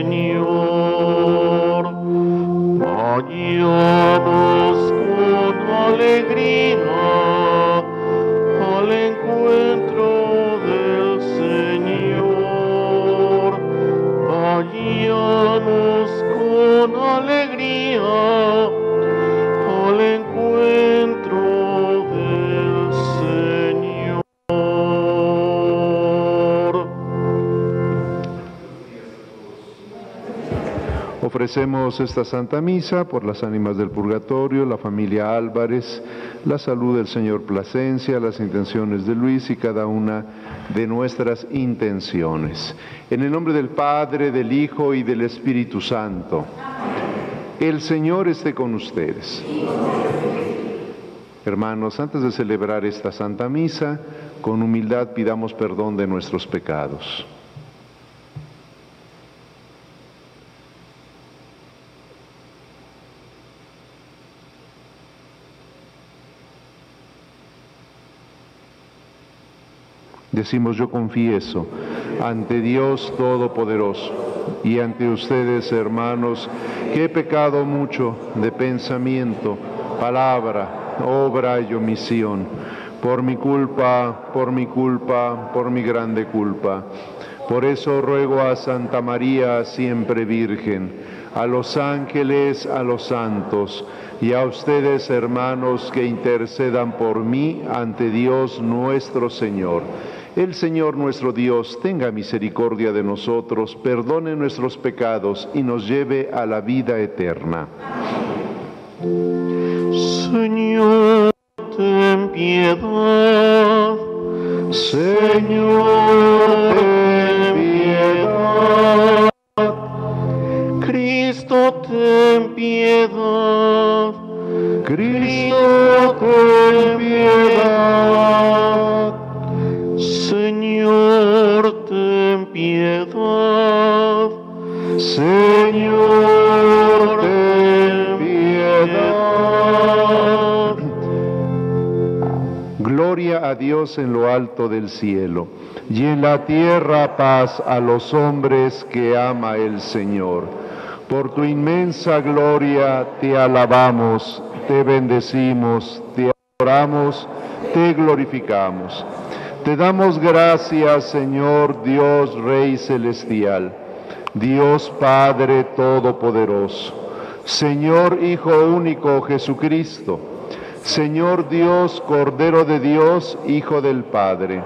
Señor, vayamos con alegría al encuentro del Señor. Vayamos con alegría al encuentro del Señor. Ofrecemos esta Santa Misa por las ánimas del purgatorio, la familia Álvarez, la salud del señor Plasencia, las intenciones de Luis y cada una de nuestras intenciones. En el nombre del Padre, del Hijo y del Espíritu Santo. El Señor esté con ustedes. Hermanos, antes de celebrar esta Santa Misa, con humildad pidamos perdón de nuestros pecados. Decimos: yo confieso ante Dios Todopoderoso y ante ustedes, hermanos, que he pecado mucho de pensamiento, palabra, obra y omisión, por mi culpa, por mi grande culpa. Por eso ruego a Santa María, siempre Virgen, a los ángeles, a los santos, y a ustedes, hermanos, que intercedan por mí ante Dios nuestro Señor. El Señor nuestro Dios tenga misericordia de nosotros, perdone nuestros pecados y nos lleve a la vida eterna. Señor, ten piedad. Señor, ten piedad. Cristo, ten piedad. Cristo, ten piedad. Señor, ten piedad. Señor, ten piedad. Gloria a Dios en lo alto del cielo, y en la tierra paz a los hombres que ama el Señor. Por tu inmensa gloria te alabamos, te bendecimos, te adoramos, te glorificamos. Te damos gracias, Señor Dios, Rey celestial, Dios Padre todopoderoso, Señor Hijo único Jesucristo, Señor Dios, Cordero de Dios, Hijo del Padre.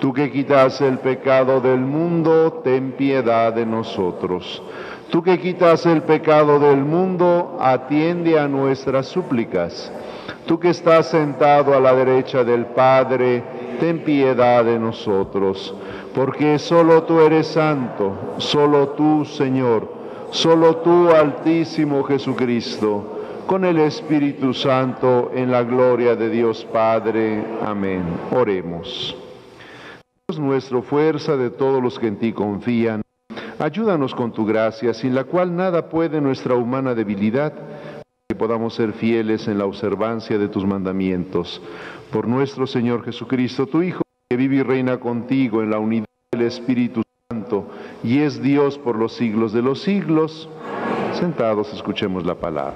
Tú que quitas el pecado del mundo, ten piedad de nosotros. Tú que quitas el pecado del mundo, atiende a nuestras súplicas. Tú que estás sentado a la derecha del Padre, ten piedad de nosotros, porque solo tú eres santo, solo tú, Señor, solo tú, Altísimo Jesucristo, con el Espíritu Santo, en la gloria de Dios Padre. Amén. Oremos. Dios nuestro, fuerza de todos los que en ti confían, ayúdanos con tu gracia, sin la cual nada puede nuestra humana debilidad, que podamos ser fieles en la observancia de tus mandamientos. Por nuestro Señor Jesucristo, tu Hijo, que vive y reina contigo en la unidad del Espíritu Santo, y es Dios por los siglos de los siglos. Sentados, escuchemos la palabra.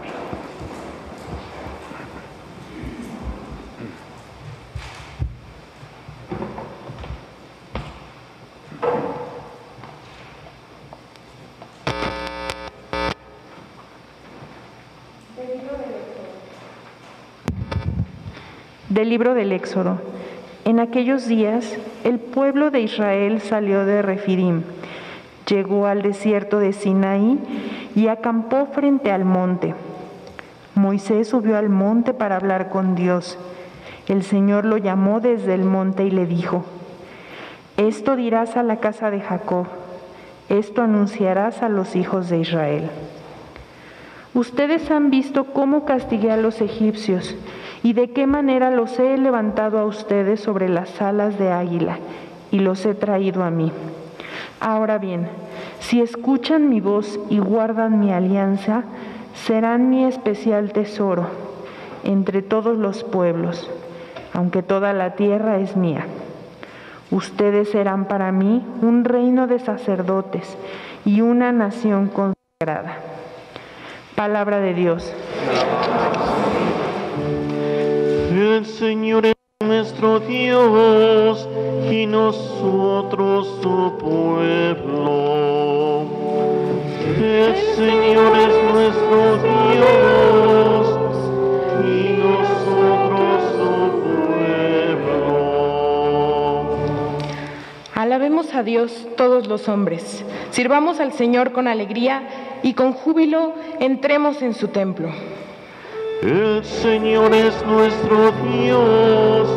Del libro del Éxodo. En aquellos días, el pueblo de Israel salió de Refidim, llegó al desierto de Sinaí y acampó frente al monte. Moisés subió al monte para hablar con Dios. El Señor lo llamó desde el monte y le dijo: Esto dirás a la casa de Jacob, esto anunciarás a los hijos de Israel. Ustedes han visto cómo castigué a los egipcios y de qué manera los he levantado a ustedes sobre las alas de águila y los he traído a mí. Ahora bien, si escuchan mi voz y guardan mi alianza, serán mi especial tesoro entre todos los pueblos, aunque toda la tierra es mía. Ustedes serán para mí un reino de sacerdotes y una nación consagrada. Palabra de Dios. El Señor es nuestro Dios y nosotros su pueblo. El Señor es nuestro Dios y nosotros su pueblo. Alabemos a Dios todos los hombres, sirvamos al Señor con alegría y con júbilo entremos en su templo. El Señor es nuestro Dios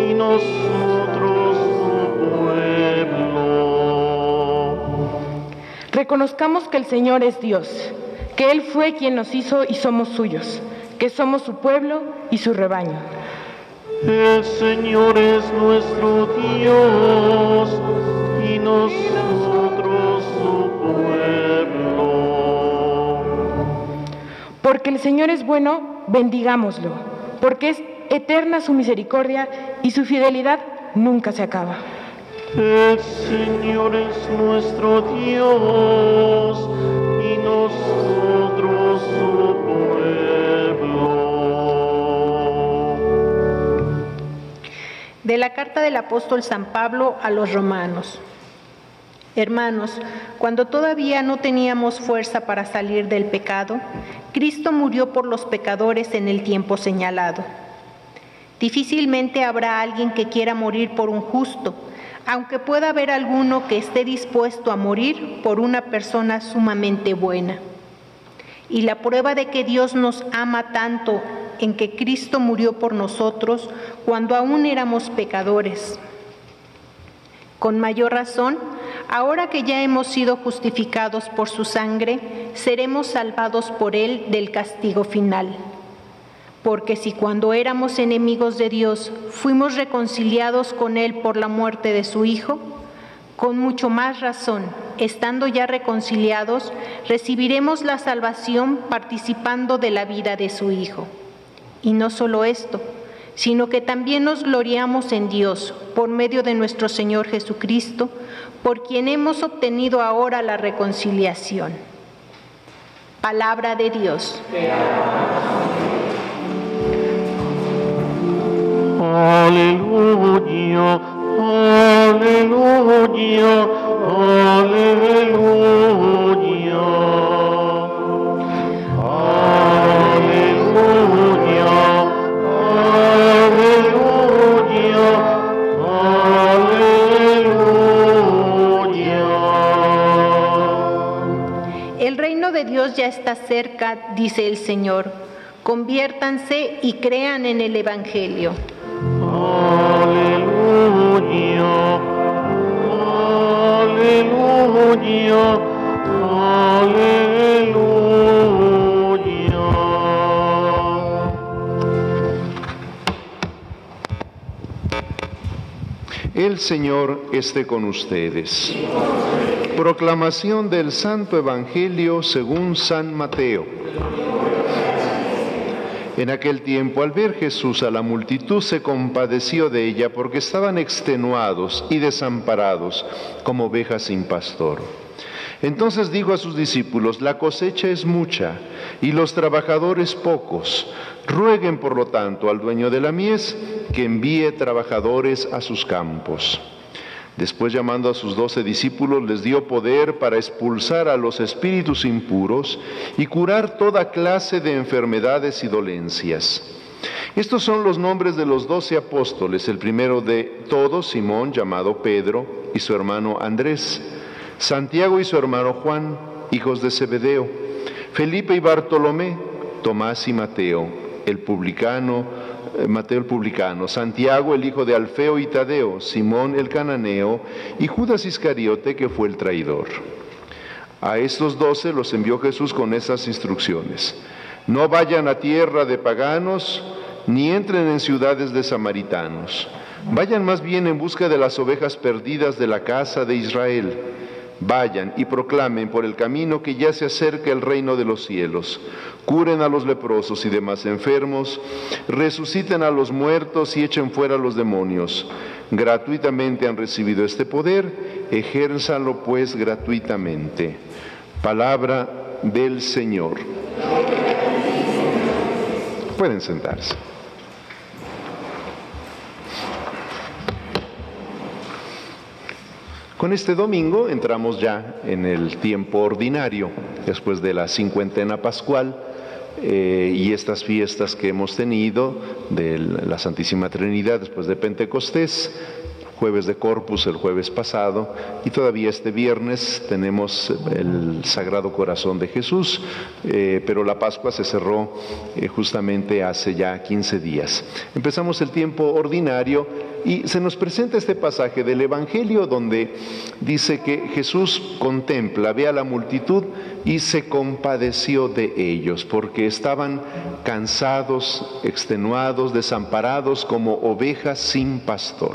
y nosotros su pueblo. Reconozcamos que el Señor es Dios, que Él fue quien nos hizo y somos suyos, que somos su pueblo y su rebaño. El Señor es nuestro Dios y nosotros su pueblo. Porque el Señor es bueno, bendigámoslo, porque es eterna su misericordia y su fidelidad nunca se acaba. El Señor es nuestro Dios y nosotros su pueblo. De la carta del apóstol San Pablo a los romanos. Hermanos, cuando todavía no teníamos fuerza para salir del pecado, Cristo murió por los pecadores en el tiempo señalado. Difícilmente habrá alguien que quiera morir por un justo, aunque pueda haber alguno que esté dispuesto a morir por una persona sumamente buena. Y la prueba de que Dios nos ama tanto en que Cristo murió por nosotros cuando aún éramos pecadores. Con mayor razón, ahora que ya hemos sido justificados por su sangre, seremos salvados por Él del castigo final. Porque si cuando éramos enemigos de Dios fuimos reconciliados con Él por la muerte de su Hijo, con mucho más razón, estando ya reconciliados, recibiremos la salvación participando de la vida de su Hijo. Y no solo esto, sino que también nos gloriamos en Dios por medio de nuestro Señor Jesucristo, por quien hemos obtenido ahora la reconciliación. Palabra de Dios. Aleluya, aleluya, aleluya. El reino de Dios ya está cerca, dice el Señor. Conviértanse y crean en el Evangelio. Aleluya, aleluya, aleluya. El Señor esté con ustedes. Proclamación del Santo Evangelio según San Mateo. En aquel tiempo, al ver Jesús a la multitud, se compadeció de ella porque estaban extenuados y desamparados como ovejas sin pastor. Entonces dijo a sus discípulos: la cosecha es mucha y los trabajadores pocos. Rueguen, por lo tanto, al dueño de la mies que envíe trabajadores a sus campos. Después, llamando a sus 12 discípulos, les dio poder para expulsar a los espíritus impuros y curar toda clase de enfermedades y dolencias. Estos son los nombres de los 12 apóstoles. El primero de todos, Simón, llamado Pedro, y su hermano Andrés. Santiago y su hermano Juan, hijos de Zebedeo. Felipe y Bartolomé. Tomás y Mateo el publicano, Santiago el hijo de Alfeo y Tadeo, Simón el cananeo y Judas Iscariote, que fue el traidor. A estos 12 los envió Jesús con estas instrucciones: no vayan a tierra de paganos, ni entren en ciudades de samaritanos. Vayan más bien en busca de las ovejas perdidas de la casa de Israel. Vayan y proclamen por el camino que ya se acerca el reino de los cielos. Curen a los leprosos y demás enfermos, resuciten a los muertos y echen fuera a los demonios. Gratuitamente han recibido este poder, ejérzanlo pues gratuitamente. Palabra del Señor. Pueden sentarse. Con este domingo entramos ya en el tiempo ordinario, después de la cincuentena pascual y estas fiestas que hemos tenido de la Santísima Trinidad después de Pentecostés, jueves de Corpus el jueves pasado, y todavía este viernes tenemos el Sagrado Corazón de Jesús, pero la Pascua se cerró justamente hace ya 15 días. Empezamos el tiempo ordinario y se nos presenta este pasaje del Evangelio donde dice que Jesús contempla, ve a la multitud y se compadeció de ellos, porque estaban cansados, extenuados, desamparados como ovejas sin pastor.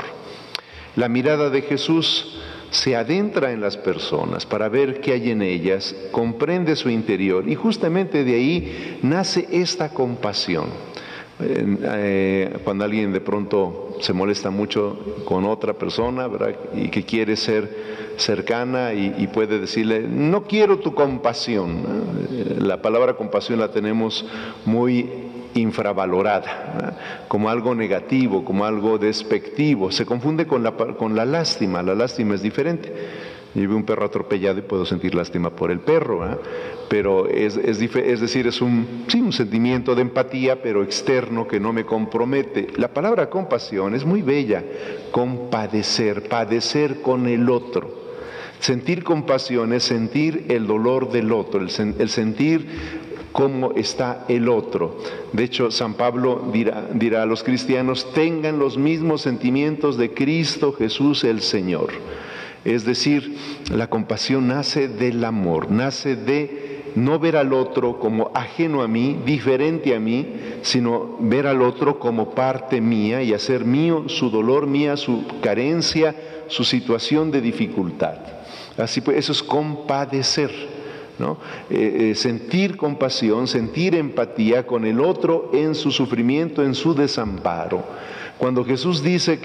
La mirada de Jesús se adentra en las personas para ver qué hay en ellas, comprende su interior y justamente de ahí nace esta compasión. Cuando alguien de pronto se molesta mucho con otra persona, ¿verdad?, y que quiere ser cercana y puede decirle, no quiero tu compasión. La palabra compasión la tenemos muy infravalorada, ¿verdad?, como algo negativo, como algo despectivo. Se confunde con la lástima. La lástima es diferente. Yo veo un perro atropellado y puedo sentir lástima por el perro, ¿verdad?, pero es decir, es un sentimiento de empatía, pero externo, que no me compromete. La palabra compasión es muy bella. Compadecer, padecer con el otro. Sentir compasión es sentir el dolor del otro, el sentir cómo está el otro. De hecho, San Pablo dirá a los cristianos, tengan los mismos sentimientos de Cristo Jesús el Señor. Es decir, la compasión nace del amor, nace de no ver al otro como ajeno a mí, diferente a mí, sino ver al otro como parte mía y hacer mío su dolor, mía su carencia, su situación de dificultad. Así pues, eso es compadecer, ¿no? Sentir compasión, sentir empatía con el otro en su sufrimiento, en su desamparo. Cuando Jesús dice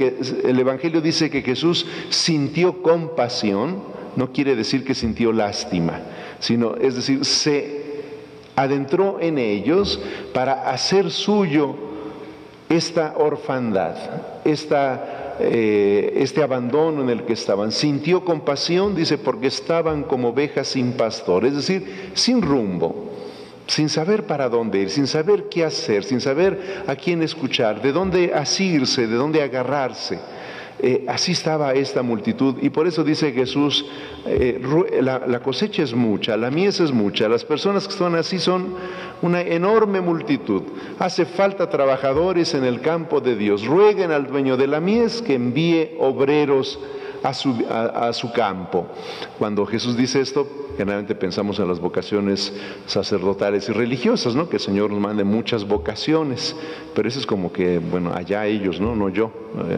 el Evangelio dice que Jesús sintió compasión, no quiere decir que sintió lástima, sino, es decir, se adentró en ellos para hacer suyo esta orfandad, este abandono en el que estaban. Sintió compasión, dice, porque estaban como ovejas sin pastor, es decir, sin rumbo, sin saber para dónde ir, sin saber qué hacer, sin saber a quién escuchar, de dónde asirse, de dónde agarrarse. Así estaba esta multitud, y por eso dice Jesús, la cosecha es mucha, la mies es mucha, las personas que están así son una enorme multitud, hace falta trabajadores en el campo de Dios. Rueguen al dueño de la mies que envíe obreros a su campo. Cuando Jesús dice esto, generalmente pensamos en las vocaciones sacerdotales y religiosas, ¿no?, que el Señor nos mande muchas vocaciones, pero eso es como que, bueno, allá ellos, no yo.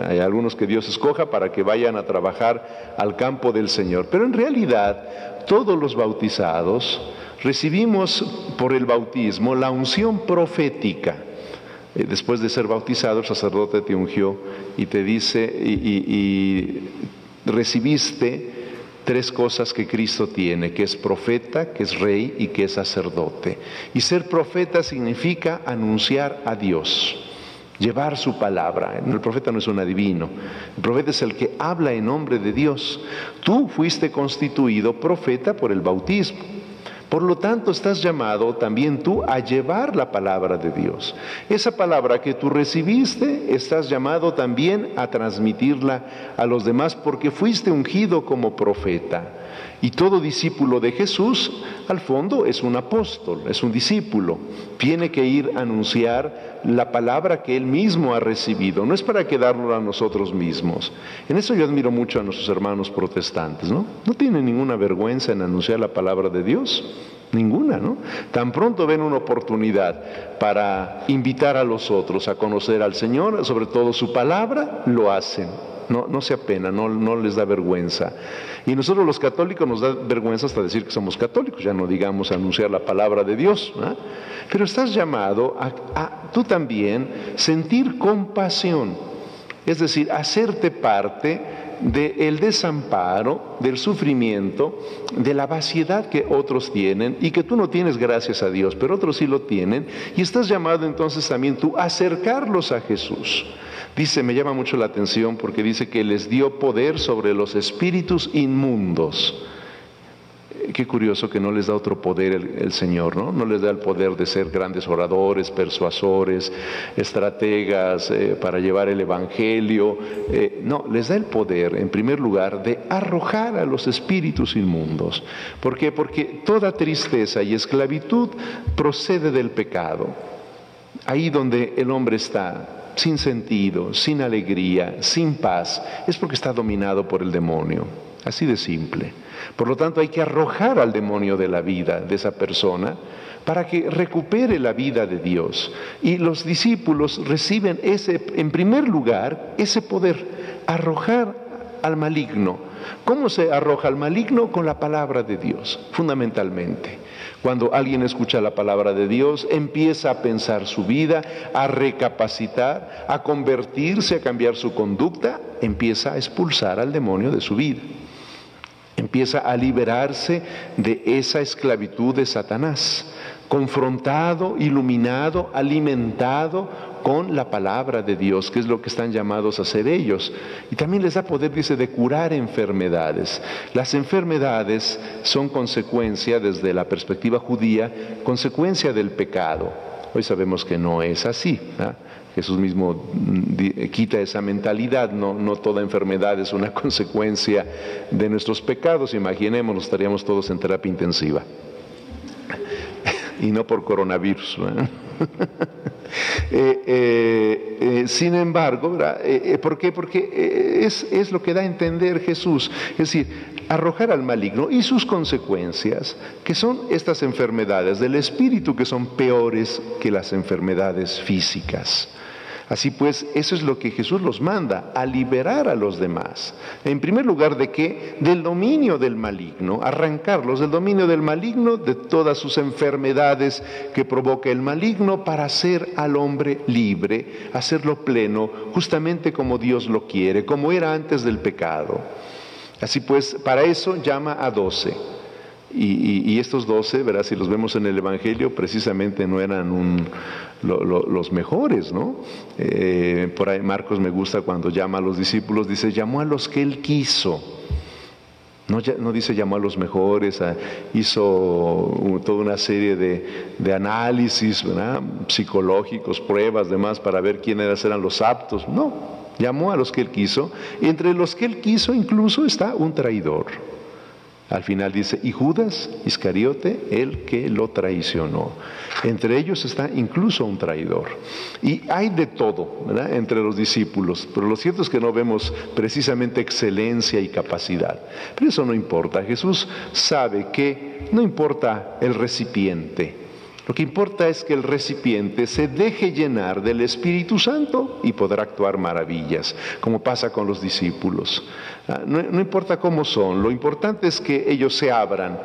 Hay algunos que Dios escoja para que vayan a trabajar al campo del Señor, pero en realidad todos los bautizados recibimos por el bautismo la unción profética. Después de ser bautizado, el sacerdote te ungió y te dice, y recibiste tres cosas que Cristo tiene, que es profeta, que es rey y que es sacerdote. Y ser profeta significa anunciar a Dios, llevar su palabra. El profeta no es un adivino, el profeta es el que habla en nombre de Dios. Tú fuiste constituido profeta por el bautismo. Por lo tanto, estás llamado también tú a llevar la palabra de Dios. Esa palabra que tú recibiste, estás llamado también a transmitirla a los demás, porque fuiste ungido como profeta. Y todo discípulo de Jesús, al fondo, es un apóstol, es un discípulo. Tiene que ir a anunciar la palabra que él mismo ha recibido. No es para quedarlo a nosotros mismos. En eso yo admiro mucho a nuestros hermanos protestantes, ¿no? No tienen ninguna vergüenza en anunciar la palabra de Dios. Ninguna, ¿no? Tan pronto ven una oportunidad para invitar a los otros a conocer al Señor, sobre todo su palabra, lo hacen. no se apena, no les da vergüenza. Y nosotros los católicos nos da vergüenza hasta decir que somos católicos, ya no digamos anunciar la palabra de Dios, ¿no? Pero estás llamado a tú también sentir compasión, es decir, hacerte parte del desamparo, del sufrimiento, de la vaciedad que otros tienen y que tú no tienes, gracias a Dios, pero otros sí lo tienen, y estás llamado entonces también tú a acercarlos a Jesús. Dice, me llama mucho la atención porque dice que les dio poder sobre los espíritus inmundos. Qué curioso que no les da otro poder el Señor, ¿no? No les da el poder de ser grandes oradores, persuasores, estrategas para llevar el Evangelio. No, les da el poder, en primer lugar, de arrojar a los espíritus inmundos. ¿Por qué? Porque toda tristeza y esclavitud procede del pecado. Ahí donde el hombre está sin sentido, sin alegría, sin paz, es porque está dominado por el demonio. Así de simple. Por lo tanto, hay que arrojar al demonio de la vida de esa persona para que recupere la vida de Dios. Y los discípulos reciben en primer lugar, ese poder, arrojar al maligno. ¿Cómo se arroja al maligno? Con la palabra de Dios, fundamentalmente. Cuando alguien escucha la palabra de Dios, empieza a pensar su vida, a recapacitar, a convertirse, a cambiar su conducta, empieza a expulsar al demonio de su vida. Empieza a liberarse de esa esclavitud de Satanás, confrontado, iluminado, alimentado con la palabra de Dios, que es lo que están llamados a hacer ellos. Y también les da poder, dice, de curar enfermedades. Las enfermedades son consecuencia, desde la perspectiva judía, consecuencia del pecado. Hoy sabemos que no es así, ¿no? Jesús mismo quita esa mentalidad, no toda enfermedad es una consecuencia de nuestros pecados. Imaginémonos, estaríamos todos en terapia intensiva. Y no por coronavirus, ¿no? Sin embargo, ¿verdad? ¿Por qué? Porque es lo que da a entender Jesús, es decir, arrojar al maligno y sus consecuencias, que son estas enfermedades del espíritu, que son peores que las enfermedades físicas. Así pues, eso es lo que Jesús los manda, a liberar a los demás. En primer lugar, ¿de qué? Del dominio del maligno, arrancarlos del dominio del maligno, de todas sus enfermedades que provoca el maligno, para hacer al hombre libre, hacerlo pleno, justamente como Dios lo quiere, como era antes del pecado. Así pues, para eso llama a 12. Y estos 12, ¿verdad? Si los vemos en el Evangelio, precisamente no eran los mejores, ¿no? Por ahí Marcos me gusta cuando llama a los discípulos, dice, llamó a los que él quiso. No dice llamó a los mejores, hizo toda una serie de análisis, ¿verdad? Psicológicos, pruebas, demás, para ver quiénes eran los aptos. No, llamó a los que él quiso. Entre los que él quiso incluso está un traidor. Al final dice, y Judas Iscariote, el que lo traicionó. Entre ellos está incluso un traidor. Y hay de todo, ¿verdad?, entre los discípulos. Pero lo cierto es que no vemos precisamente excelencia y capacidad. Pero eso no importa. Jesús sabe que no importa el recipiente. Lo que importa es que el recipiente se deje llenar del Espíritu Santo y podrá actuar maravillas, como pasa con los discípulos. No importa cómo son, lo importante es que ellos se abran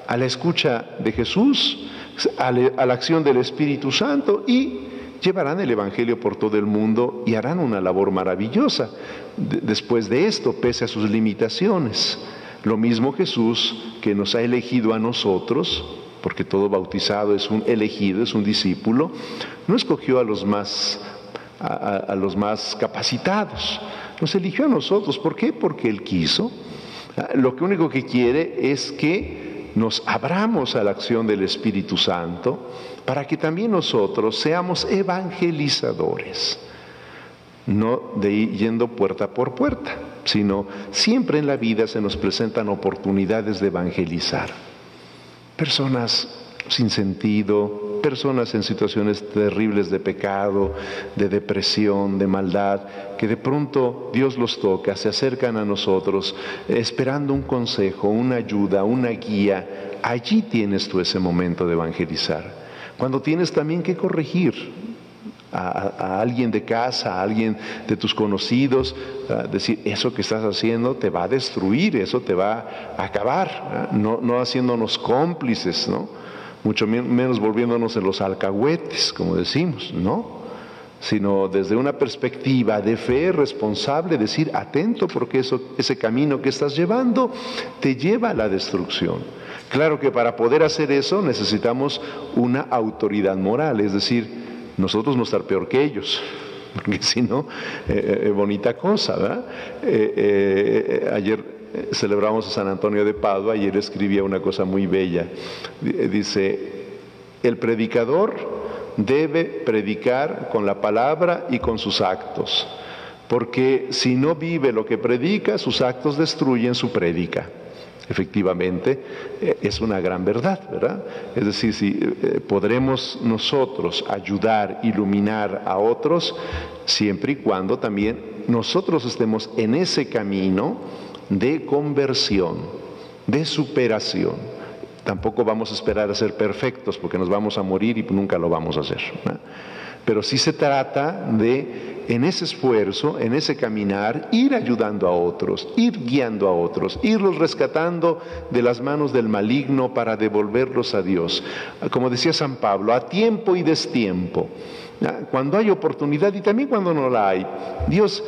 a la escucha de Jesús, a la acción del Espíritu Santo, y llevarán el Evangelio por todo el mundo y harán una labor maravillosa después de esto, pese a sus limitaciones. Lo mismo Jesús, que nos ha elegido a nosotros, porque todo bautizado es un elegido, es un discípulo, no escogió a los más capacitados, nos eligió a nosotros. ¿Por qué? Porque Él quiso. Lo único que quiere es que nos abramos a la acción del Espíritu Santo, para que también nosotros seamos evangelizadores, no de ir yendo puerta por puerta, sino siempre en la vida se nos presentan oportunidades de evangelizar. Personas sin sentido, personas en situaciones terribles de pecado, de depresión, de maldad, que de pronto Dios los toca, se acercan a nosotros esperando un consejo, una ayuda, una guía. Allí tienes tú ese momento de evangelizar, cuando tienes también que corregir a alguien de casa, a alguien de tus conocidos, decir, eso que estás haciendo te va a destruir, eso te va a acabar, no haciéndonos cómplices, ¿no? Mucho menos volviéndonos en los alcahuetes, como decimos, ¿no? Sino desde una perspectiva de fe responsable, decir, atento, porque ese camino que estás llevando te lleva a la destrucción. Claro que para poder hacer eso necesitamos una autoridad moral, es decir, nosotros no estar peor que ellos, porque si no, bonita cosa, ¿verdad? Ayer celebramos a San Antonio de Padua, ayer escribía una cosa muy bella, dice, el predicador debe predicar con la palabra y con sus actos, porque si no vive lo que predica, sus actos destruyen su prédica. Efectivamente, es una gran verdad, ¿verdad? Es decir, si podremos nosotros ayudar, iluminar a otros, siempre y cuando también nosotros estemos en ese camino de conversión, de superación. Tampoco vamos a esperar a ser perfectos porque nos vamos a morir y nunca lo vamos a hacer, ¿no? Pero sí se trata de, en ese esfuerzo, en ese caminar, ir ayudando a otros, ir guiando a otros, irlos rescatando de las manos del maligno para devolverlos a Dios. Como decía San Pablo, a tiempo y destiempo, cuando hay oportunidad y también cuando no la hay. Dios,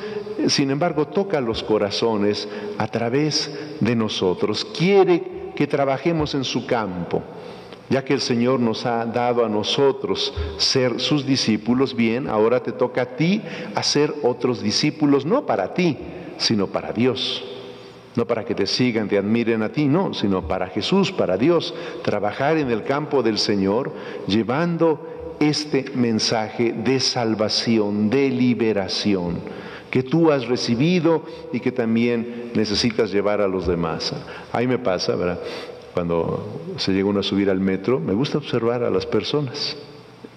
sin embargo, toca los corazones a través de nosotros, quiere que trabajemos en su campo. Ya que el Señor nos ha dado a nosotros ser sus discípulos, bien, ahora te toca a ti hacer otros discípulos, no para ti, sino para Dios. No para que te sigan, te admiren a ti, no, sino para Jesús, para Dios. Trabajar en el campo del Señor, llevando este mensaje de salvación, de liberación, que tú has recibido y que también necesitas llevar a los demás. Ahí me pasa, ¿verdad? Cuando se llega uno a subir al metro, me gusta observar a las personas.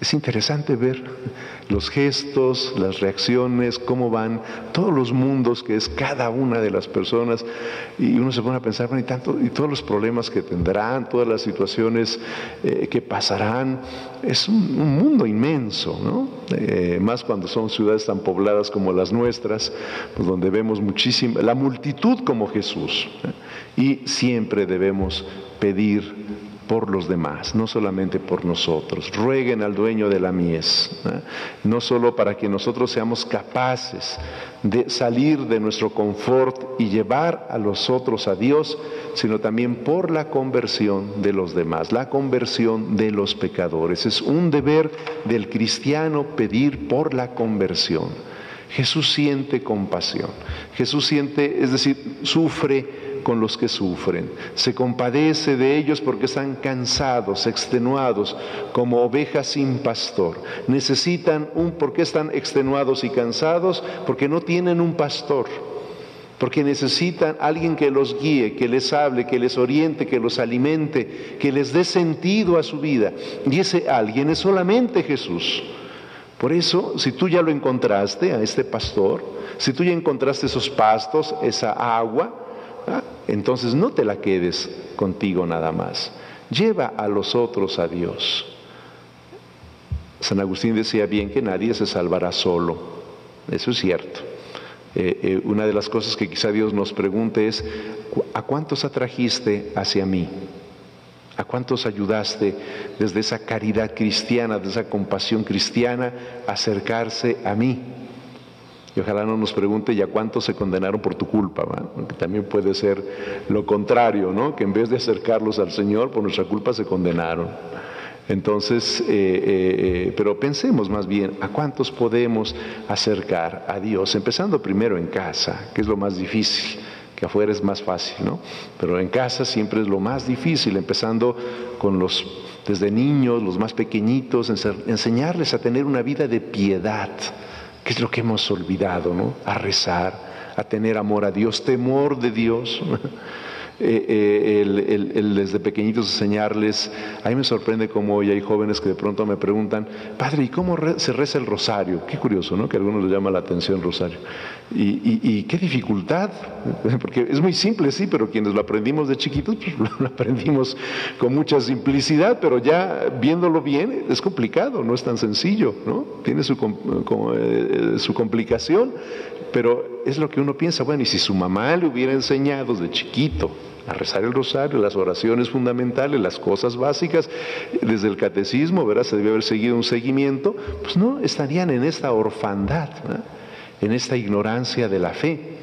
Es interesante ver los gestos, las reacciones, cómo van, todos los mundos que es cada una de las personas, y uno se pone a pensar, bueno, y todos los problemas que tendrán, todas las situaciones que pasarán. Es un mundo inmenso, ¿no? Más cuando son ciudades tan pobladas como las nuestras, pues donde vemos muchísima, la multitud como Jesús, y siempre debemos pedir por los demás, no solamente por nosotros. Rueguen al dueño de la mies, no solo para que nosotros seamos capaces de salir de nuestro confort y llevar a los otros a Dios, sino también por la conversión de los demás, la conversión de los pecadores. Es un deber del cristiano pedir por la conversión. Jesús siente compasión, Jesús siente, es decir, sufre con los que sufren, se compadece de ellos porque están cansados, extenuados, como ovejas sin pastor. ¿Por qué están extenuados y cansados? Porque no tienen un pastor, porque necesitan alguien que los guíe, que les hable, que les oriente, que los alimente, que les dé sentido a su vida, y ese alguien es solamente Jesús. Por eso, si tú ya lo encontraste a este pastor, si tú ya encontraste esos pastos, esa agua, entonces no te la quedes contigo nada más. Lleva a los otros a Dios. San Agustín decía bien que nadie se salvará solo. Eso es cierto. Una de las cosas que quizá Dios nos pregunte es, ¿a cuántos atrajiste hacia mí? ¿A cuántos ayudaste desde esa caridad cristiana, desde esa compasión cristiana, a acercarse a mí? Y ojalá no nos pregunte, ¿y a cuántos se condenaron por tu culpa? Que también puede ser lo contrario, ¿no? Que en vez de acercarlos al Señor, por nuestra culpa se condenaron. Entonces, pero pensemos más bien, ¿a cuántos podemos acercar a Dios? Empezando primero en casa, que es lo más difícil, que afuera es más fácil, ¿no? Pero en casa siempre es lo más difícil, empezando con desde niños, los más pequeñitos, enseñarles a tener una vida de piedad, que es lo que hemos olvidado, ¿no? A rezar, a tener amor a Dios, temor de Dios. desde pequeñitos enseñarles. A mí me sorprende cómo hoy hay jóvenes que de pronto me preguntan, padre, ¿y cómo se reza el rosario? Qué curioso, ¿no? Que a algunos les llama la atención el rosario. Y qué dificultad, porque es muy simple, sí, pero quienes lo aprendimos de chiquitos, pues lo aprendimos con mucha simplicidad, pero ya viéndolo bien es complicado, no es tan sencillo, ¿no? Tiene su complicación, pero es lo que uno piensa, bueno, y si su mamá le hubiera enseñado desde chiquito a rezar el rosario, las oraciones fundamentales, las cosas básicas, desde el catecismo, ¿verdad? Se debe haber seguido un seguimiento, pues no estarían en esta orfandad, ¿verdad? En esta ignorancia de la fe.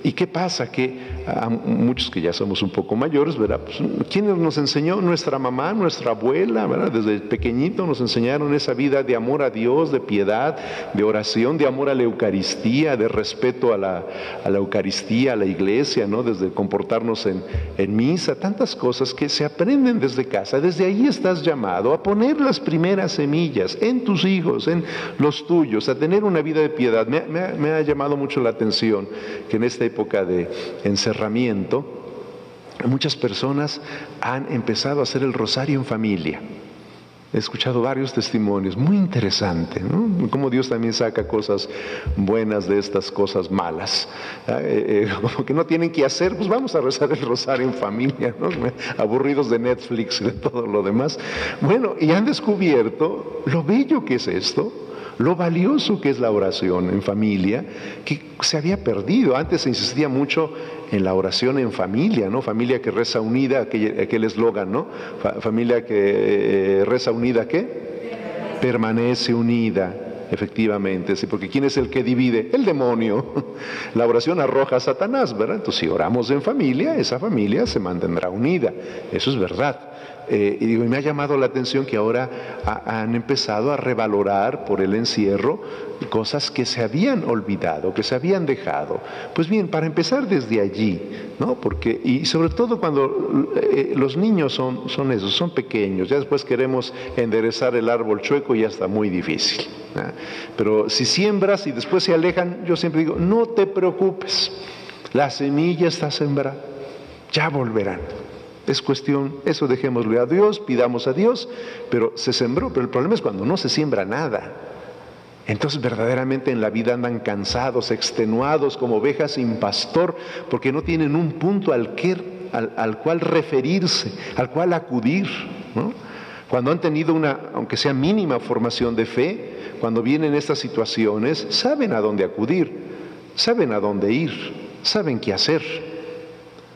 ¿Y qué pasa? Que a muchos que ya somos un poco mayores, ¿verdad? Pues, ¿quién nos enseñó? Nuestra mamá, nuestra abuela, ¿verdad? Desde pequeñito nos enseñaron esa vida de amor a Dios, de piedad, de oración, de amor a la Eucaristía, de respeto a la Eucaristía, a la iglesia, ¿no? Desde comportarnos en misa, tantas cosas que se aprenden desde casa. Desde ahí estás llamado a poner las primeras semillas en tus hijos, en los tuyos, a tener una vida de piedad. Me ha llamado mucho la atención que en esta época de encerramiento, muchas personas han empezado a hacer el rosario en familia. He escuchado varios testimonios, muy interesante, ¿no? Cómo Dios también saca cosas buenas de estas cosas malas. Como que no tienen que hacer, pues vamos a rezar el rosario en familia, ¿no? Aburridos de Netflix y de todo lo demás. Bueno, y han descubierto lo bello que es esto, lo valioso que es la oración en familia, que se había perdido. Antes se insistía mucho en la oración en familia, ¿no? Familia que reza unida, aquel eslogan, ¿no? Familia que reza unida, ¿qué? Permanece unida. Efectivamente, sí, porque ¿quién es el que divide? El demonio. La oración arroja a Satanás, ¿verdad? Entonces, si oramos en familia, esa familia se mantendrá unida. Eso es verdad. Y me ha llamado la atención que ahora han empezado a revalorar por el encierro cosas que se habían olvidado, que se habían dejado. Pues bien, para empezar desde allí, ¿no? Porque, y sobre todo cuando los niños son esos, son pequeños, ya después queremos enderezar el árbol chueco y ya está muy difícil, ¿no? Pero si siembras y después se alejan, yo siempre digo, no te preocupes, la semilla está sembrada, ya volverán. Es cuestión, eso dejémosle a Dios, pidamos a Dios, pero se sembró. Pero el problema es cuando no se siembra nada. Entonces verdaderamente en la vida andan cansados, extenuados, como ovejas sin pastor, porque no tienen un punto al cual referirse, al cual acudir, ¿no? Cuando han tenido una, aunque sea mínima formación de fe, cuando vienen estas situaciones, saben a dónde acudir, saben a dónde ir, saben qué hacer.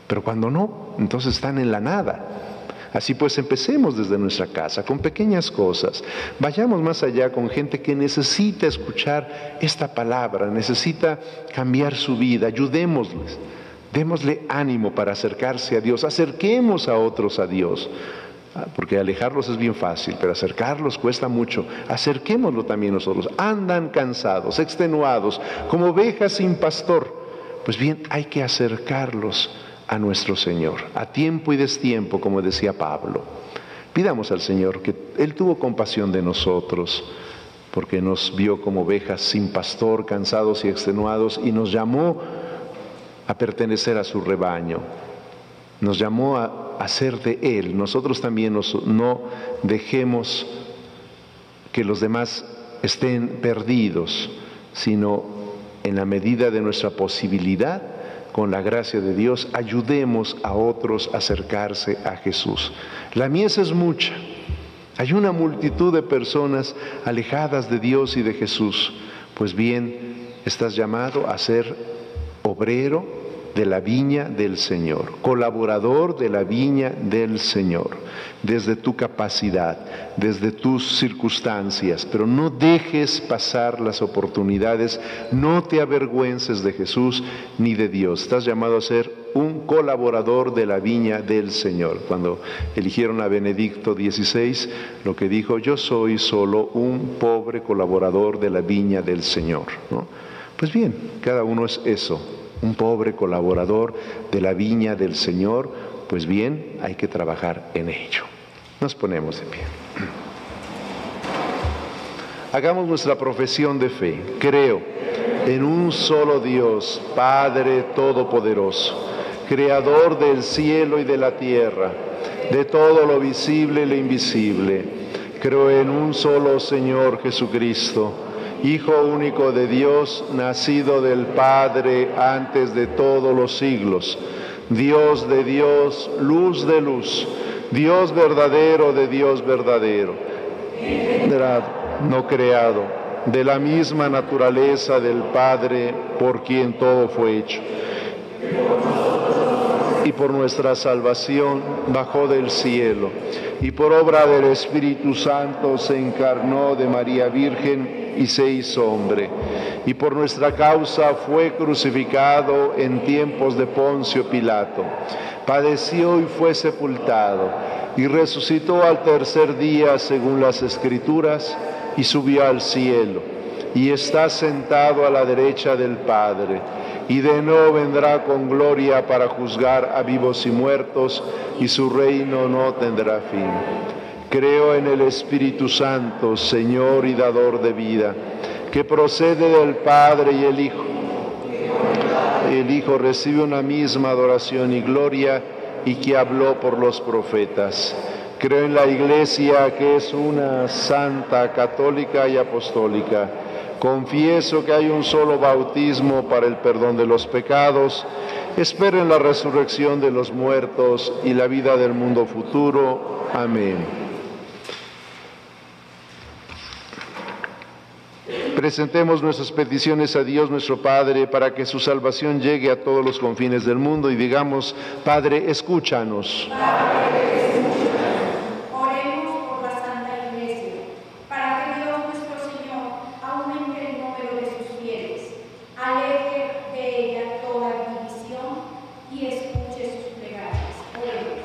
Pero cuando no, entonces están en la nada. Así pues, empecemos desde nuestra casa, con pequeñas cosas. Vayamos más allá con gente que necesita escuchar esta palabra, necesita cambiar su vida. Ayudémosles, démosle ánimo para acercarse a Dios. Acerquemos a otros a Dios. Porque alejarlos es bien fácil, pero acercarlos cuesta mucho. Acerquémoslo también nosotros. Andan cansados, extenuados, como ovejas sin pastor. Pues bien, hay que acercarlos a nuestro Señor, a tiempo y destiempo, como decía Pablo. Pidamos al Señor que Él tuvo compasión de nosotros, porque nos vio como ovejas sin pastor, cansados y extenuados, y nos llamó a pertenecer a su rebaño, nos llamó a ser de Él. Nosotros también no dejemos que los demás estén perdidos, sino en la medida de nuestra posibilidad, con la gracia de Dios, ayudemos a otros a acercarse a Jesús. La mies es mucha. Hay una multitud de personas alejadas de Dios y de Jesús. Pues bien, estás llamado a ser obrero de la viña del Señor, colaborador de la viña del Señor, desde tu capacidad, desde tus circunstancias, pero no dejes pasar las oportunidades, no te avergüences de Jesús ni de Dios. Estás llamado a ser un colaborador de la viña del Señor. Cuando eligieron a Benedicto XVI, lo que dijo, yo soy solo un pobre colaborador de la viña del Señor, ¿no? Pues bien, cada uno es eso, un pobre colaborador de la viña del Señor. Pues bien, hay que trabajar en ello. Nos ponemos de pie. Hagamos nuestra profesión de fe. Creo en un solo Dios, Padre Todopoderoso, Creador del cielo y de la tierra, de todo lo visible y lo invisible. Creo en un solo Señor Jesucristo, Hijo único de Dios, nacido del Padre antes de todos los siglos, Dios de Dios, luz de luz, Dios verdadero de Dios verdadero, no creado, de la misma naturaleza del Padre, por quien todo fue hecho. Y por nuestra salvación bajó del cielo, y por obra del Espíritu Santo se encarnó de María Virgen y se hizo hombre, y por nuestra causa fue crucificado en tiempos de Poncio Pilato, padeció y fue sepultado, y resucitó al tercer día según las Escrituras, y subió al cielo, y está sentado a la derecha del Padre, y de nuevo vendrá con gloria para juzgar a vivos y muertos, y su reino no tendrá fin. Creo en el Espíritu Santo, Señor y dador de vida, que procede del Padre y el Hijo. El Hijo recibe una misma adoración y gloria, y que habló por los profetas. Creo en la Iglesia, que es una santa, católica y apostólica. Confieso que hay un solo bautismo para el perdón de los pecados. Espero en la resurrección de los muertos y la vida del mundo futuro. Amén. Presentemos nuestras peticiones a Dios nuestro Padre para que su salvación llegue a todos los confines del mundo y digamos: Padre, escúchanos.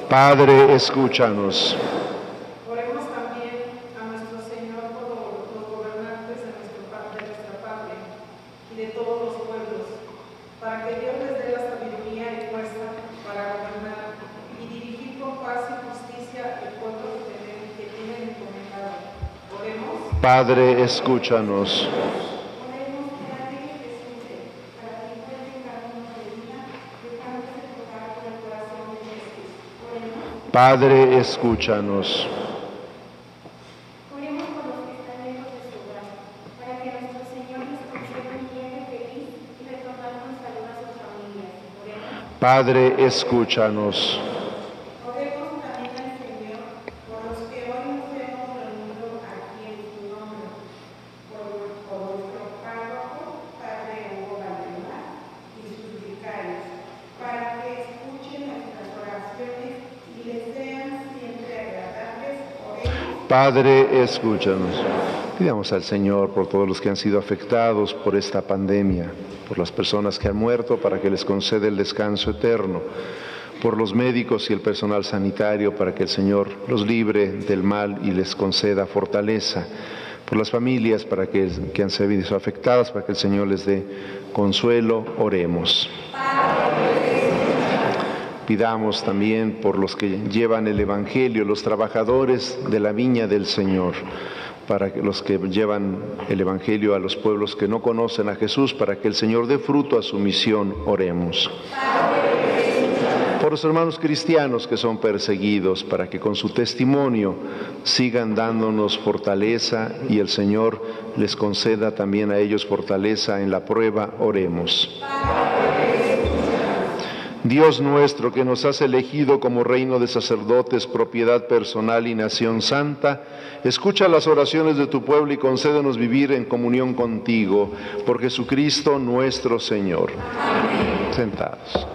Padre, escúchanos. Oremos también a nuestro Señor por los gobernantes de nuestra patria y de todos los pueblos, para que Dios les dé la sabiduría y fuerza para gobernar y dirigir con paz y justicia el pueblo que tienen encomendado. Oremos. Padre, escúchanos. Padre, escúchanos. Oremos por los que están lejos de su hogar, para que nuestro Señor les conceda un viaje feliz y retornar con salud a sus familias. Oremos. Padre, escúchanos. Oremos también al Señor por los que hoy nos hemos reunido aquí en su nombre, por nuestro párroco, Padre Hugo Valdemar, y sus vicarios, para que escuchen nuestras oraciones y les sean siempre agradables. Oremos. Padre, escúchanos. Pidamos al Señor por todos los que han sido afectados por esta pandemia, por las personas que han muerto, para que les conceda el descanso eterno, por los médicos y el personal sanitario, para que el Señor los libre del mal y les conceda fortaleza, por las familias para que han sido afectadas, para que el Señor les dé consuelo. Oremos. Pidamos también por los que llevan el Evangelio, los trabajadores de la viña del Señor, para que los que llevan el Evangelio a los pueblos que no conocen a Jesús, para que el Señor dé fruto a su misión. Oremos. Por los hermanos cristianos que son perseguidos, para que con su testimonio sigan dándonos fortaleza y el Señor les conceda también a ellos fortaleza en la prueba. Oremos. Dios nuestro, que nos has elegido como reino de sacerdotes, propiedad personal y nación santa, escucha las oraciones de tu pueblo y concédenos vivir en comunión contigo, por Jesucristo nuestro Señor. Amén. Sentados.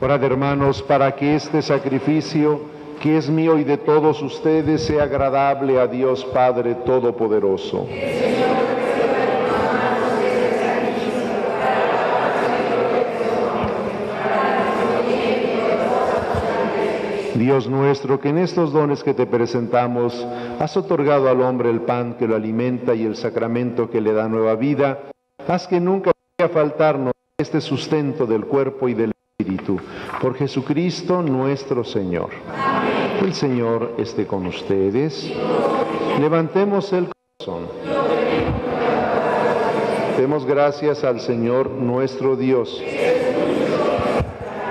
Orad, hermanos, para que este sacrificio, que es mío y de todos ustedes, sea agradable a Dios Padre Todopoderoso. Dios nuestro, que en estos dones que te presentamos has otorgado al hombre el pan que lo alimenta y el sacramento que le da nueva vida, haz que nunca vaya a faltarnos este sustento del cuerpo y del Espíritu. Por Jesucristo nuestro Señor. Amén. El Señor esté con ustedes. Levantemos el corazón. Demos gracias al Señor nuestro Dios.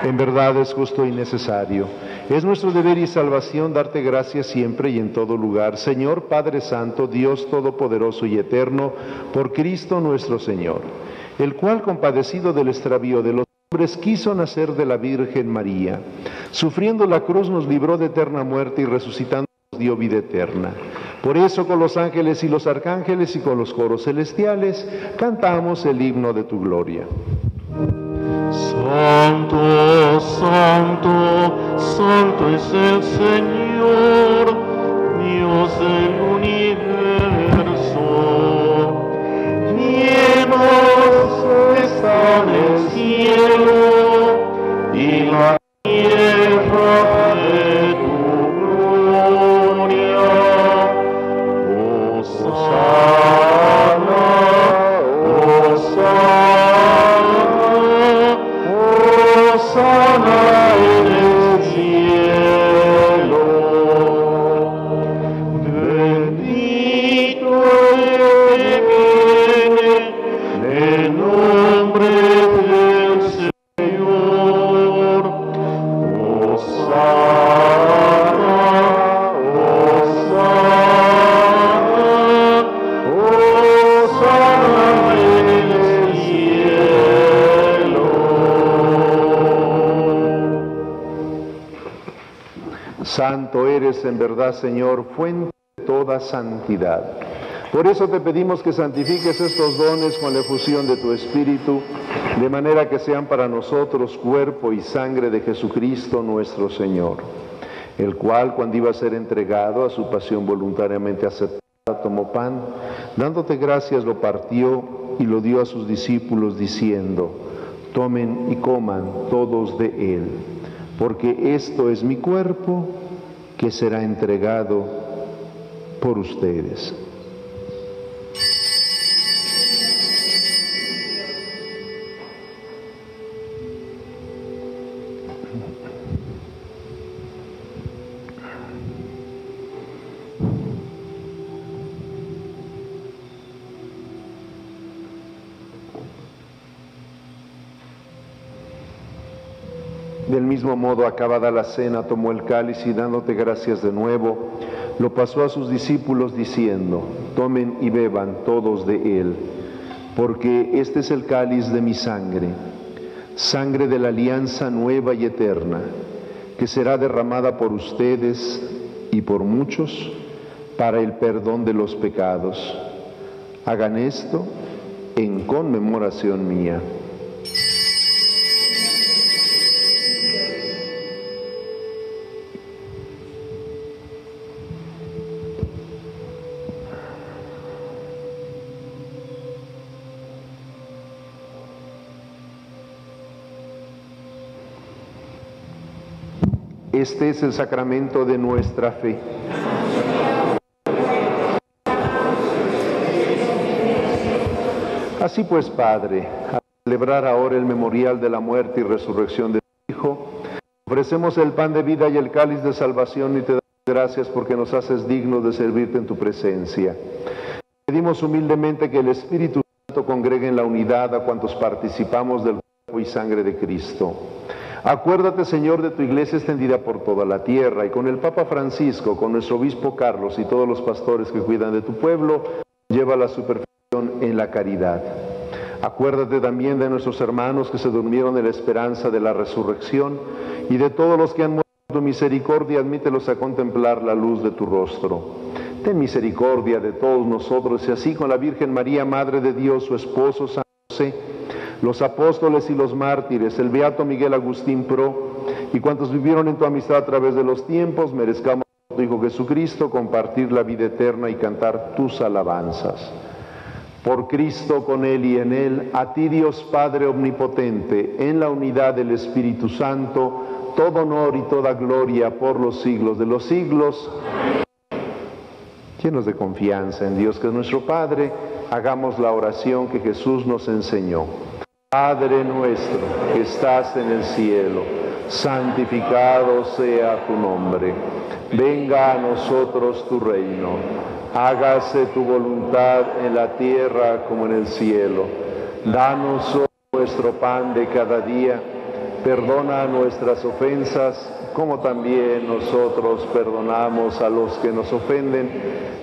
En verdad es justo y necesario. Es nuestro deber y salvación darte gracias siempre y en todo lugar, Señor Padre Santo, Dios Todopoderoso y Eterno, por Cristo nuestro Señor, el cual, compadecido del extravío de los hombres, quiso nacer de la Virgen María. Sufriendo la cruz nos libró de eterna muerte y resucitando nos dio vida eterna. Por eso con los ángeles y los arcángeles y con los coros celestiales cantamos el himno de tu gloria. Santo, santo, santo es el Señor, Dios del universo. Llenos están el cielo y la tierra de tu gloria. Hosana, Hosana. Hosana en el cielo, bendito el que viene en nombre del Señor. Hosana, Hosana, Hosana en el cielo. Santo eres en verdad, Señor, fuente de toda santidad. Por eso te pedimos que santifiques estos dones con la efusión de tu Espíritu, de manera que sean para nosotros cuerpo y sangre de Jesucristo nuestro Señor, el cual, cuando iba a ser entregado a su pasión voluntariamente aceptada, tomó pan, dándote gracias, lo partió y lo dio a sus discípulos, diciendo: tomen y coman todos de él, porque esto es mi cuerpo que será entregado por ustedes. Del mismo modo, acabada la cena, tomó el cáliz y dándote gracias de nuevo, lo pasó a sus discípulos diciendo: tomen y beban todos de él, porque este es el cáliz de mi sangre, sangre de la alianza nueva y eterna, que será derramada por ustedes y por muchos para el perdón de los pecados. Hagan esto en conmemoración mía. Este es el sacramento de nuestra fe. Así pues, Padre, al celebrar ahora el memorial de la muerte y resurrección de tu Hijo, ofrecemos el pan de vida y el cáliz de salvación y te damos gracias porque nos haces dignos de servirte en tu presencia. Pedimos humildemente que el Espíritu Santo congregue en la unidad a cuantos participamos del cuerpo y sangre de Cristo. Acuérdate, Señor, de tu iglesia extendida por toda la tierra, y con el Papa Francisco, con nuestro obispo Carlos y todos los pastores que cuidan de tu pueblo, lleva la su perfección en la caridad. Acuérdate también de nuestros hermanos que se durmieron en la esperanza de la resurrección, y de todos los que han muerto en tu misericordia, admítelos a contemplar la luz de tu rostro. Ten misericordia de todos nosotros, y así con la Virgen María, Madre de Dios, su esposo San José, los apóstoles y los mártires, el beato Miguel Agustín Pro, y cuantos vivieron en tu amistad a través de los tiempos, merezcamos por tu Hijo Jesucristo compartir la vida eterna y cantar tus alabanzas. Por Cristo, con Él y en Él, a ti Dios Padre Omnipotente, en la unidad del Espíritu Santo, todo honor y toda gloria por los siglos de los siglos. Llenos de confianza en Dios, que es nuestro Padre, hagamos la oración que Jesús nos enseñó. Padre nuestro, que estás en el cielo, santificado sea tu nombre. Venga a nosotros tu reino. Hágase tu voluntad en la tierra como en el cielo. Danos hoy nuestro pan de cada día. Perdona nuestras ofensas, como también nosotros perdonamos a los que nos ofenden.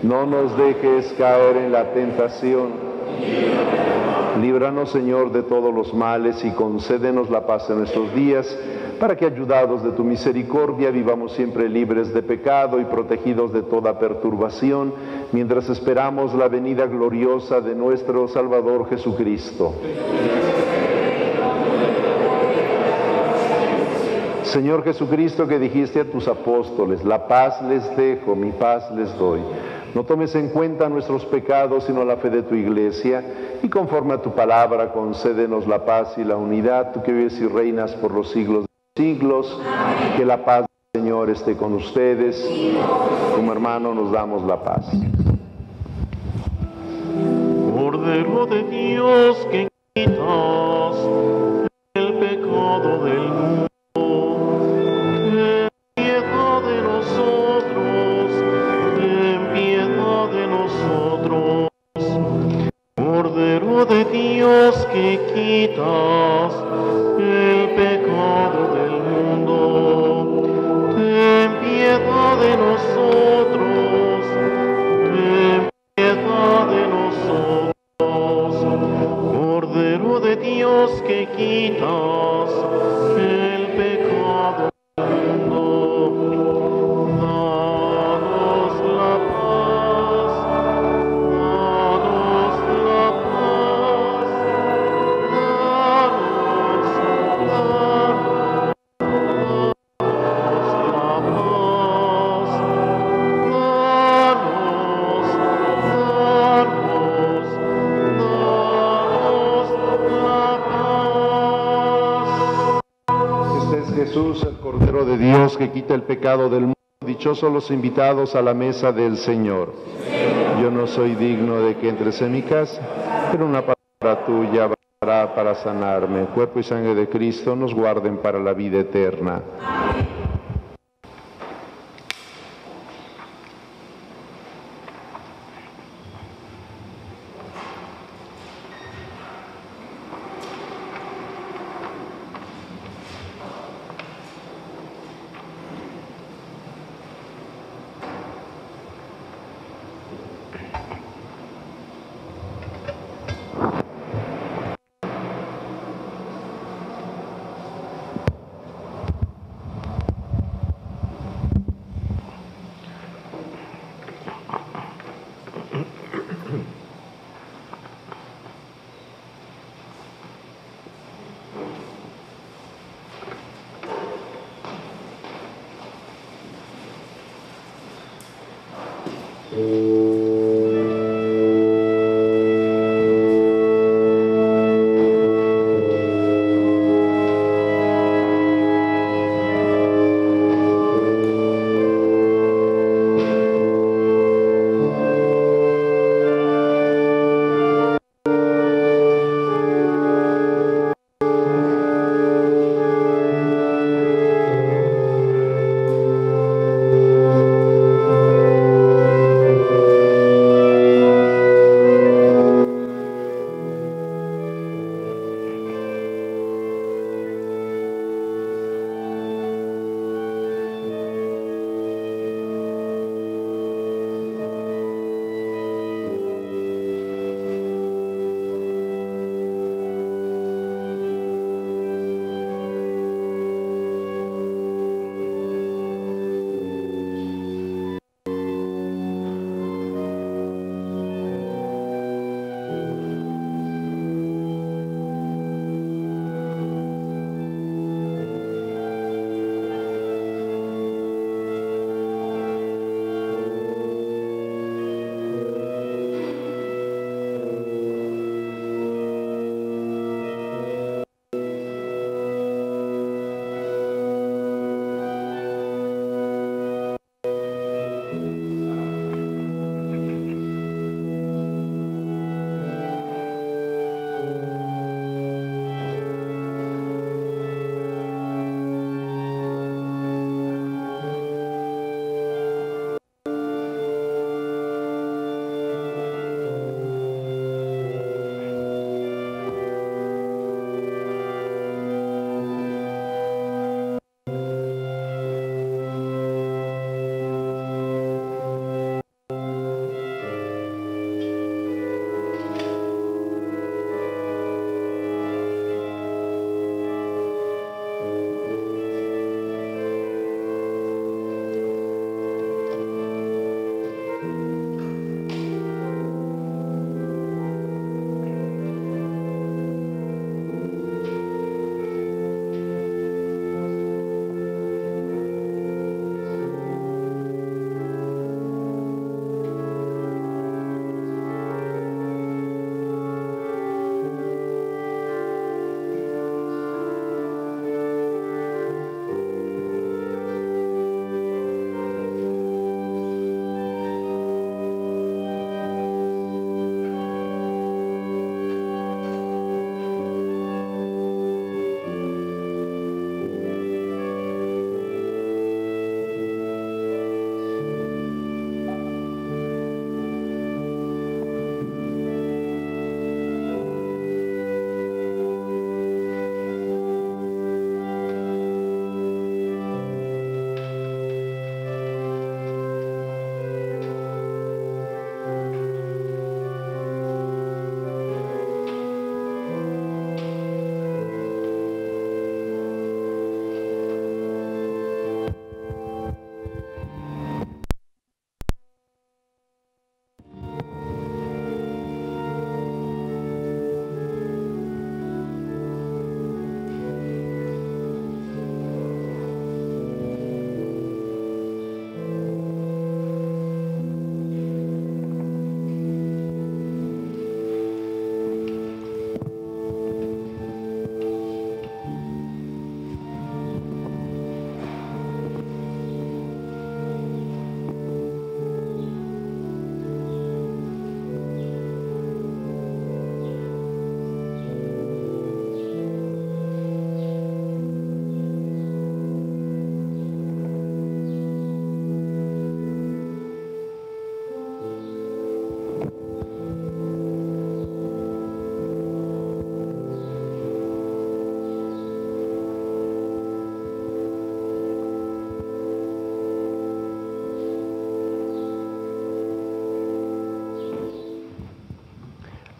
No nos dejes caer en la tentación. Líbranos, Señor, de todos los males y concédenos la paz en nuestros días, para que, ayudados de tu misericordia, vivamos siempre libres de pecado y protegidos de toda perturbación, mientras esperamos la venida gloriosa de nuestro Salvador Jesucristo. Señor Jesucristo, que dijiste a tus apóstoles, la paz les dejo, mi paz les doy. No tomes en cuenta nuestros pecados, sino la fe de tu Iglesia, y conforme a tu palabra, concédenos la paz y la unidad, tú que vives y reinas por los siglos de los siglos. Amén. Que la paz del Señor esté con ustedes. Como hermano nos damos la paz. Cordero de Dios, que quitas el pecado del mundo, Cordero de Dios, que quitas el pecado del mundo, ten piedad de nosotros, ten piedad de nosotros. Cordero de Dios, que quitas el pecado del mundo, danos la paz, danos la paz, danos la Jesús, el Cordero de Dios, que quita el pecado del mundo. Dichosos los invitados a la mesa del Señor. Yo no soy digno de que entres en mi casa, pero una palabra tuya bastará para sanarme. El cuerpo y sangre de Cristo nos guarden para la vida eterna.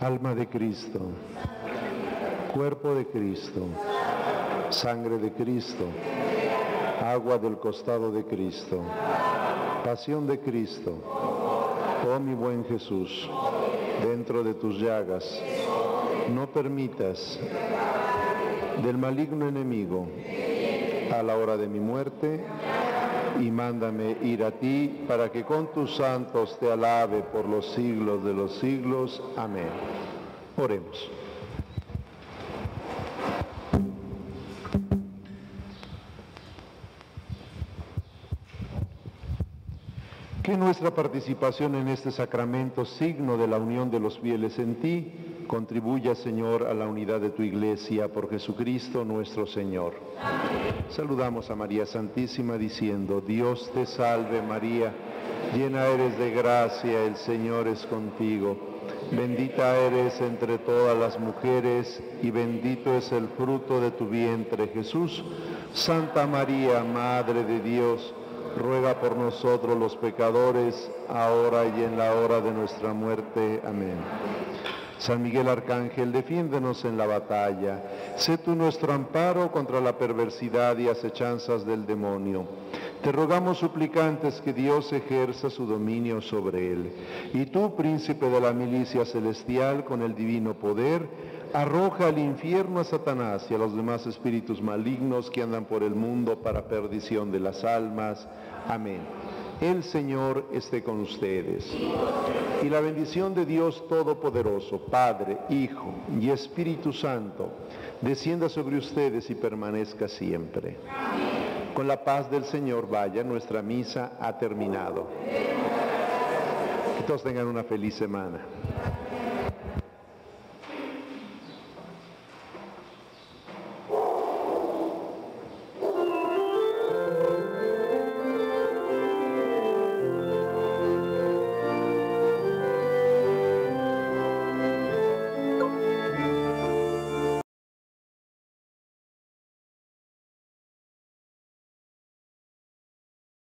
Alma de Cristo, cuerpo de Cristo, sangre de Cristo, agua del costado de Cristo, pasión de Cristo. Oh mi buen Jesús, dentro de tus llagas, no permitas del maligno enemigo a la hora de mi muerte, y mándame ir a ti para que con tus santos te alabe por los siglos de los siglos. Amén. Oremos. Que nuestra participación en este sacramento, signo de la unión de los fieles en ti, contribuya, Señor, a la unidad de tu Iglesia por Jesucristo nuestro Señor. Amén. Saludamos a María Santísima diciendo: Dios te salve María, llena eres de gracia, el Señor es contigo. Bendita eres entre todas las mujeres y bendito es el fruto de tu vientre, Jesús. Santa María, Madre de Dios, ruega por nosotros los pecadores, ahora y en la hora de nuestra muerte. Amén. San Miguel Arcángel, defiéndenos en la batalla. Sé tú nuestro amparo contra la perversidad y acechanzas del demonio. Te rogamos, suplicantes, que Dios ejerza su dominio sobre él. Y tú, príncipe de la milicia celestial, con el divino poder, arroja al infierno a Satanás y a los demás espíritus malignos que andan por el mundo para perdición de las almas. Amén. El Señor esté con ustedes. Y la bendición de Dios Todopoderoso, Padre, Hijo y Espíritu Santo, descienda sobre ustedes y permanezca siempre. Amén. Con la paz del Señor vaya, nuestra misa ha terminado. Que todos tengan una feliz semana.